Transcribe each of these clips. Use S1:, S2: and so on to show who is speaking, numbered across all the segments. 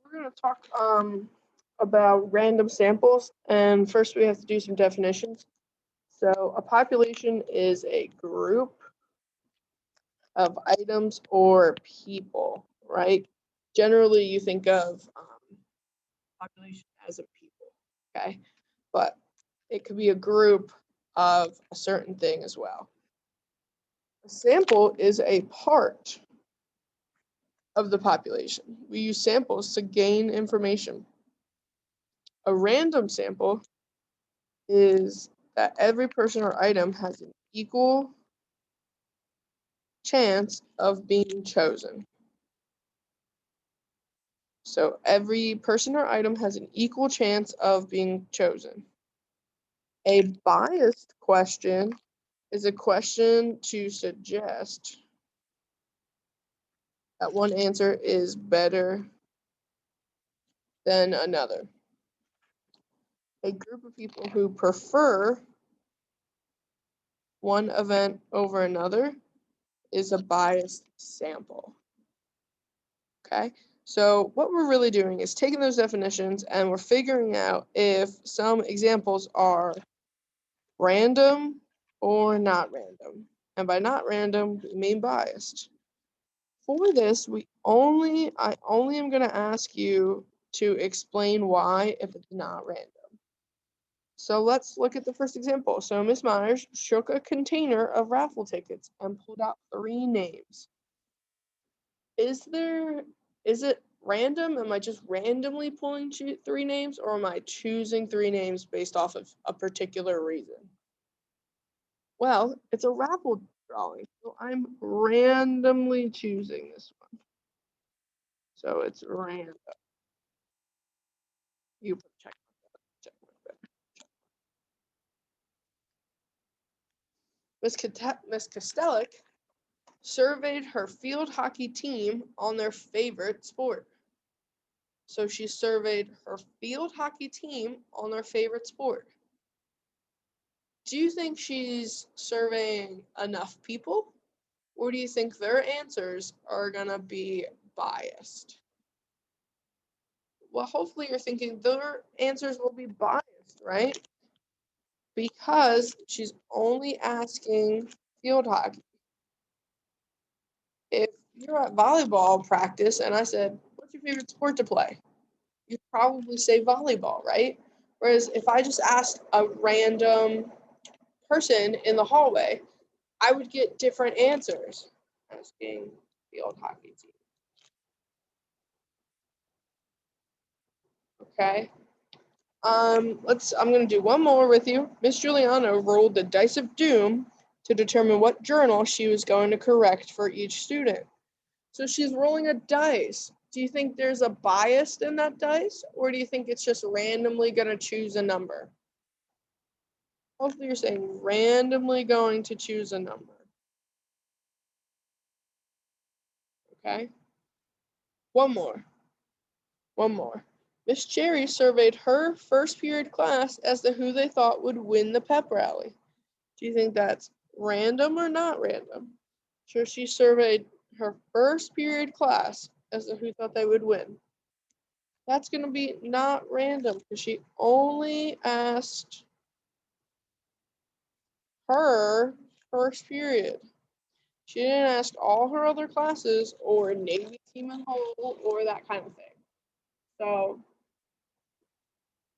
S1: We're going to talk about random samples, and first we have to do some definitions. So a population is a group of items or people, right? Generally, you think of population as a people, okay? But it could be a group of a certain thing as well. A sample is a part of the population. We use samples to gain information. A random sample is that every person or item has an equal chance of being chosen. So every person or item has an equal chance of being chosen. A biased question is a question to suggest that one answer is better than another. A group of people who prefer one event over another is a biased sample. Okay, so what we're really doing is taking those definitions and we're figuring out if some examples are random or not random. And by not random, we mean biased. For this, I only am going to ask you to explain why if it's not random. So let's look at the first example. So Miss Myers shook a container of raffle tickets and pulled out 3 names. Is it random? Am I just randomly pulling 3 names, or am I choosing 3 names based off of a particular reason? Well, it's a raffle drawing, so I'm randomly choosing this one. So it's random. You put check mark there. Miss Kostelik surveyed her field hockey team on their favorite sport. So she surveyed her field hockey team on their favorite sport. Do you think she's surveying enough people? Or do you think their answers are going to be biased? Well, hopefully you're thinking their answers will be biased, right? Because she's only asking field hockey. If you're at volleyball practice and I said, what's your favorite sport to play? You'd probably say volleyball, right? Whereas if I just asked a random person in the hallway, I would get different answers. Asking field hockey team. Okay. I'm gonna do one more with you. Miss Juliana rolled the dice of doom to determine what journal she was going to correct for each student. So she's rolling a dice. Do you think there's a bias in that dice, or do you think it's just randomly gonna choose a number? Hopefully you're saying randomly going to choose a number. Okay. One more. Miss Cherry surveyed her first period class as to who they thought would win the pep rally. Do you think that's random or not random? So she surveyed her first period class as to who thought they would win. That's going to be not random because she only asked her first period. She didn't ask all her other classes or Navy team in whole or that kind of thing. So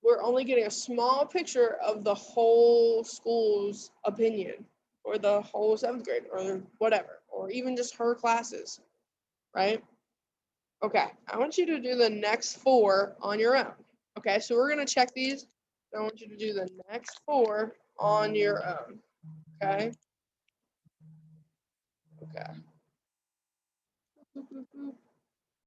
S1: we're only getting a small picture of the whole school's opinion or the whole 7th grade or whatever, or even just her classes, right? Okay, I want you to do the next 4 on your own. Okay, so we're going to check these. I want you to do the next 4 on your own. Okay? Okay.